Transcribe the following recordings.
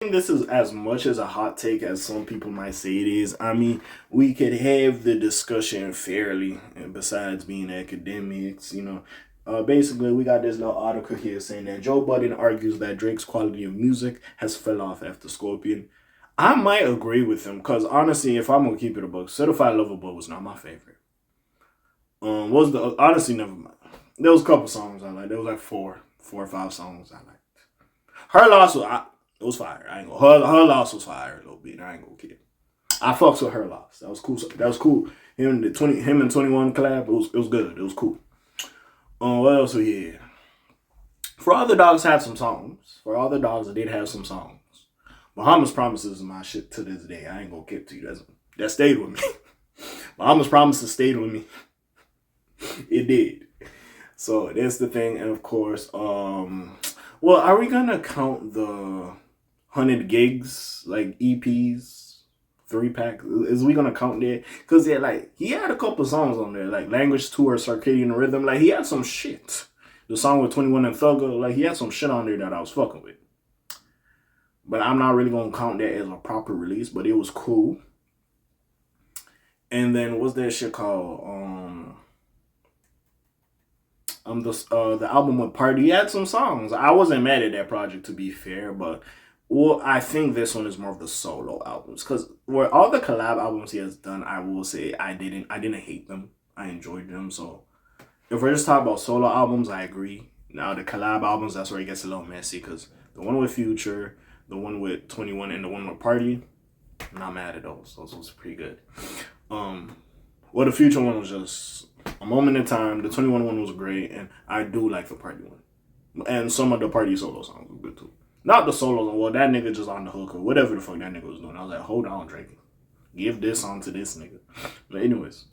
think this is as much as a hot take as some people might say it is. I mean, we could have the discussion fairly, and besides being academics, basically, we got this little article here saying that Joe Budden argues that Drake's quality of music has fell off after Scorpion. I might agree with him because honestly, if I'm gonna keep it a book, Certified Lover Boy was not my favorite. Was the honestly never mind. There was a couple songs I liked. There was like four or five songs I liked. Her loss was it was fire. I ain't gonna her loss was fire a little bit. I ain't gonna kid. I fucks with her loss. That was cool. That was cool. Him and 21 collab. It was good. It was cool. What else we had? For Other Dogs had some songs. For Other Dogs, I did have some songs. Muhammad's Promises is my shit to this day. I ain't gonna get to you. That stayed with me. Muhammad's Promises stayed with me. It did. So that's the thing, and of course, well, are we gonna count the 100 gigs like EPs, 3 pack? Is we gonna count that? Cause yeah, like he had a couple songs on there, like Language Tour, Circadian Rhythm. Like he had some shit. The song with 21 and Thugger, like he had some shit on there that I was fucking with. But I'm not really gonna count that as a proper release, but it was cool. And then what's that shit called? The album with Party, he had some songs. I wasn't mad at that project to be fair, but well, I think this one is more of the solo albums because where all the collab albums he has done, I will say I didn't hate them. I enjoyed them. So if we're just talking about solo albums, I agree. Now the collab albums, that's where it gets a little messy because the one with Future, the one with 21, and the one with Party, I'm not mad at those. Those was pretty good. Well, the Future one was just a moment in time. The 21 one was great, and I do like the Party one. And some of the Party solo songs were good too. Not the solos, well, that nigga just on the hook or whatever the fuck that nigga was doing. I was like, hold on, Drake. Give this song to this nigga. But anyways,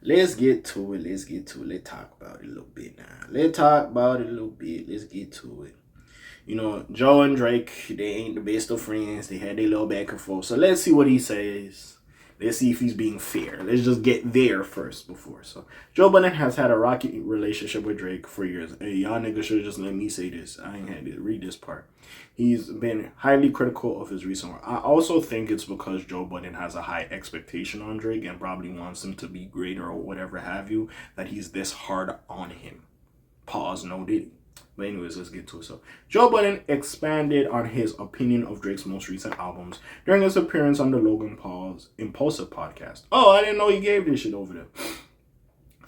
let's get to it. Let's talk about it a little bit now. Let's get to it. Joe and Drake, they ain't the best of friends. They had their little back and forth. So let's see what he says. Let's see if he's being fair. Let's just get there first before. So, Joe Budden has had a rocky relationship with Drake for years. Hey, y'all niggas should have just let me say this. I ain't had to read this part. He's been highly critical of his recent work. I also think it's because Joe Budden has a high expectation on Drake and probably wants him to be greater or whatever have you, that he's this hard on him. Pause, no diddy. But anyways, let's get to it. So, Joe Budden expanded on his opinion of Drake's most recent albums during his appearance on the Logan Paul's Impulsive podcast. Oh, I didn't know he gave this shit over there.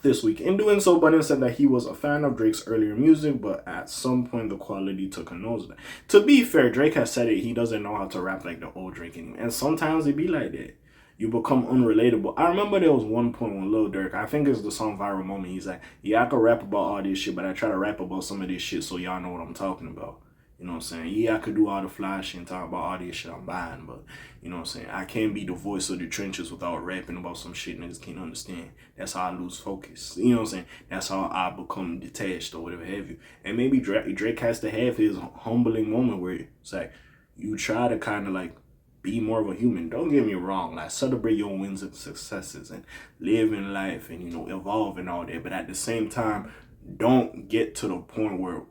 This week. In doing so, Budden said that he was a fan of Drake's earlier music, but at some point the quality took a nosedive. To be fair, Drake has said it, he doesn't know how to rap like the old Drake anymore. And sometimes it be like that. You become unrelatable. I remember there was one point when Lil Durk, I think it's the song Viral Moment, he's like, yeah, I can rap about all this shit, but I try to rap about some of this shit so y'all know what I'm talking about. You know what I'm saying? Yeah, I could do all the fly shit and talk about all this shit I'm buying, but you know what I'm saying? I can't be the voice of the trenches without rapping about some shit niggas can't understand. That's how I lose focus. You know what I'm saying? That's how I become detached or whatever have you. And maybe Drake has to have his humbling moment where it's like, you try to kind of like be more of a human. Don't get me wrong, like celebrate your wins and successes and live in life and evolve and all that. But at the same time, don't get to the point where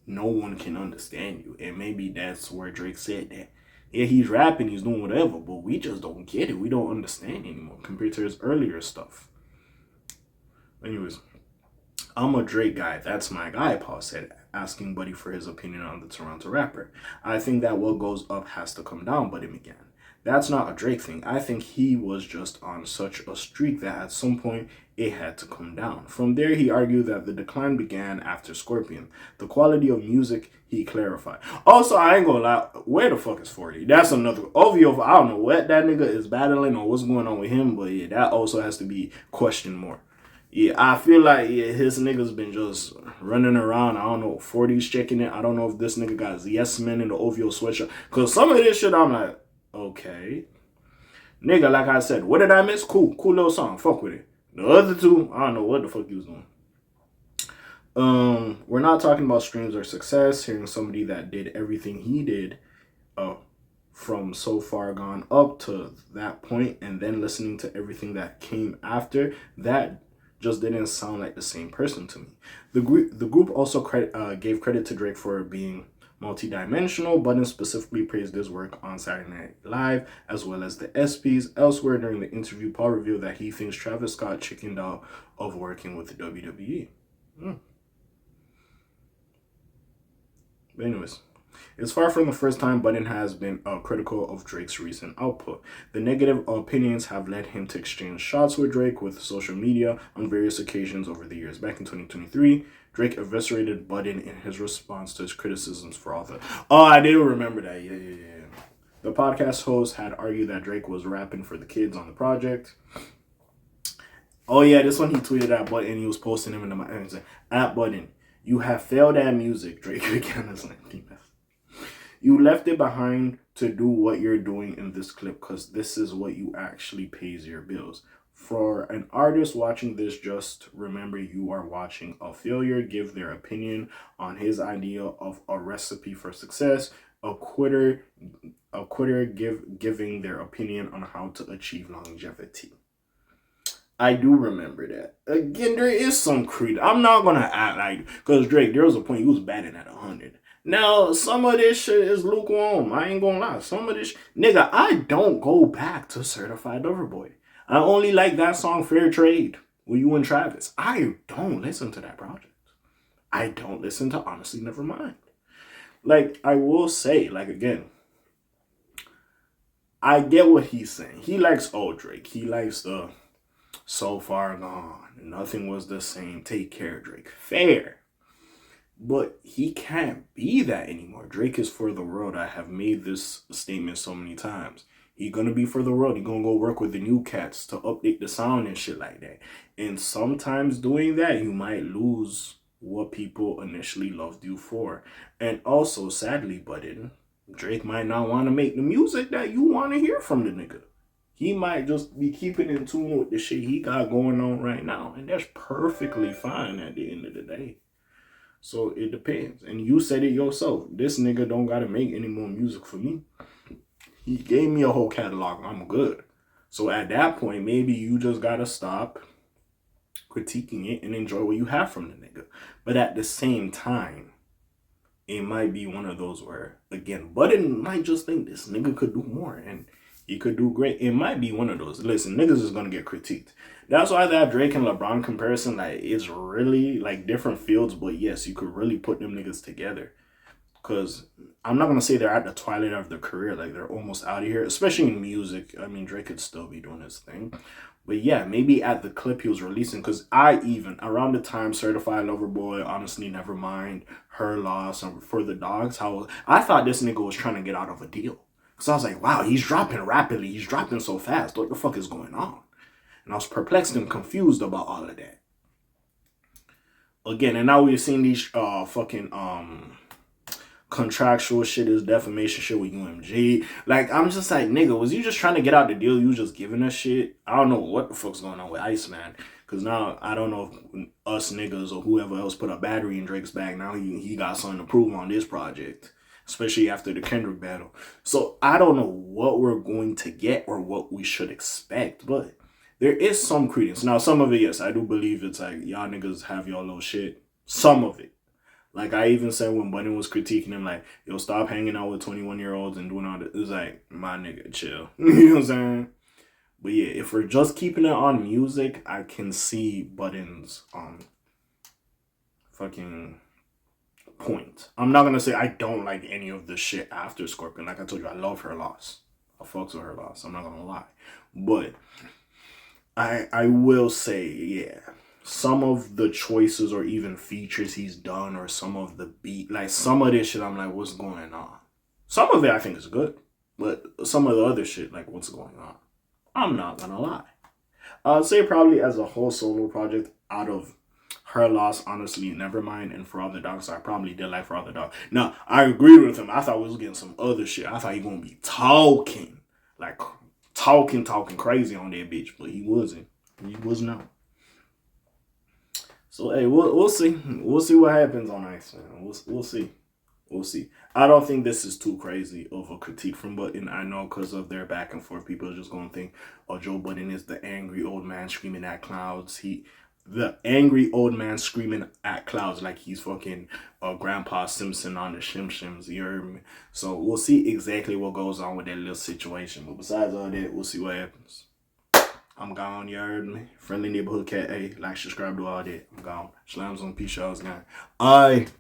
no one can understand you. And maybe that's where Drake said that. Yeah, he's rapping, he's doing whatever, but we just don't get it. We don't understand anymore compared to his earlier stuff. Anyways, I'm a Drake guy. That's my guy, Paul said, asking Buddy for his opinion on the Toronto rapper. I think that what goes up has to come down, Buddy began. That's not a Drake thing. I think he was just on such a streak that at some point it had to come down. From there, he argued that the decline began after Scorpion. The quality of music, he clarified. Also, I ain't gonna lie, where the fuck is 40? That's another OVO. I don't know what that nigga is battling or what's going on with him, but yeah, that also has to be questioned more. Yeah, I feel like his niggas been just running around. I don't know, 40's checking it. I don't know if this nigga got Yes Men in the OVO sweatshirt. Because some of this shit, I'm like, okay. Nigga, like I said, what did I miss? Cool little song. Fuck with it. The other two, I don't know what the fuck he was doing. We're not talking about streams or success. Hearing somebody that did everything he did from so far gone up to that point and then listening to everything that came after, that just didn't sound like the same person to me. The group also gave credit to Drake for being multidimensional. Budden specifically praised his work on Saturday Night Live as well as the ESPYs. Elsewhere during the interview, Paul revealed that he thinks Travis Scott chickened out of working with the WWE. But anyways, it's far from the first time Budden has been critical of Drake's recent output. The negative opinions have led him to exchange shots with Drake with social media on various occasions over the years. Back in 2023, Drake eviscerated Budden in his response to his criticisms for author. Oh, I did remember that. Yeah. The podcast host had argued that Drake was rapping for the kids on the project. Oh yeah, this one he tweeted at Budden. He was posting him in the at Budden. You have failed at music, Drake began his lengthy message. You left it behind to do what you're doing in this clip because this is what you actually pays your bills. For an artist watching this, just remember you are watching a failure give their opinion on his idea of a recipe for success, a quitter giving their opinion on how to achieve longevity. I do remember that. Again, there is some creed. I'm not gonna act like, because Drake, there was a point he was batting at 100. Now, some of this shit is lukewarm. I ain't gonna lie. Some of this nigga, I don't go back to Certified Lover Boy. I only like that song Fair Trade with you and Travis. I don't listen to that project. I don't listen to Honestly Nevermind. Like, I will say, like, again, I get what he's saying. He likes old Drake. He likes the So Far Gone. Nothing was the same. Take care, Drake. Fair. But he can't be that anymore. Drake is for the world. I have made this statement so many times. He gonna be for the world. He gonna go work with the new cats to update the sound and shit like that. And sometimes doing that, you might lose what people initially loved you for. And also, sadly, Budden, Drake might not want to make the music that you want to hear from the nigga. He might just be keeping in tune with the shit he got going on right now. And that's perfectly fine at the end of the day. So it depends. And you said it yourself. This nigga don't gotta make any more music for me. He gave me a whole catalog. I'm good. So at that point, maybe you just gotta stop critiquing it and enjoy what you have from the nigga. But at the same time, it might be one of those where, again, Budden might just think this nigga could do more and he could do great. It might be one of those. Listen, niggas is gonna get critiqued. That's why that Drake and LeBron comparison, like, it's really, like, different fields, but yes, you could really put them niggas together. Because I'm not going to say they're at the twilight of their career, like, they're almost out of here, especially in music. I mean, Drake could still be doing his thing. But yeah, maybe at the clip he was releasing, because around the time Certified Lover Boy, Honestly Nevermind, Her Loss, and For the Dogs, I thought this nigga was trying to get out of a deal. Because I was like, wow, he's dropping rapidly. He's dropping so fast. What the fuck is going on? And I was perplexed and confused about all of that. Again, and now we've seen these fucking contractual shit, is defamation shit with UMG. Like, I'm just like, nigga, was you just trying to get out the deal? You just giving us shit? I don't know what the fuck's going on with Iceman. Because now, I don't know if us niggas or whoever else put a battery in Drake's bag. Now he got something to prove on this project. Especially after the Kendrick battle. So, I don't know what we're going to get or what we should expect. But there is some credence. Now, some of it, yes, I do believe it's like, y'all niggas have y'all little shit. Some of it. Like, I even said when Budden was critiquing him, like, yo, stop hanging out with 21-year-olds and doing all this. It's like, my nigga, chill. You know what I'm saying? But yeah, if we're just keeping it on music, I can see Budden's fucking point. I'm not going to say I don't like any of the shit after Scorpion. Like I told you, I love Her Loss. I fucks with Her Loss. I'm not going to lie. But I will say, yeah, some of the choices or even features he's done or some of the beat, like some of this shit, I'm like, what's going on? Some of it I think is good, but some of the other shit, like, what's going on? I'm not gonna lie. I'd say probably as a whole solo project, out of Her Loss, Honestly Nevermind, and For All the Dogs, I probably did like For All the Dogs. Now, I agreed with him. I thought we was getting some other shit. I thought he gonna be talking crazy on that bitch, but he wasn't. He was not. So hey, we'll see. We'll see what happens on Ice, man. We'll see. We'll see. I don't think this is too crazy of a critique from Budden. I know because of their back and forth, people are just gonna think, oh, Joe Budden is the angry old man screaming at clouds. the angry old man screaming at clouds like he's fucking Grandpa Simpson on the Shim Shims. You heard me? So we'll see exactly what goes on with that little situation. But besides all that, we'll see what happens. I'm gone, you heard me? Friendly neighborhood cat A. Like, subscribe, do all that. I'm gone. Slams on P shows, gang. Alright.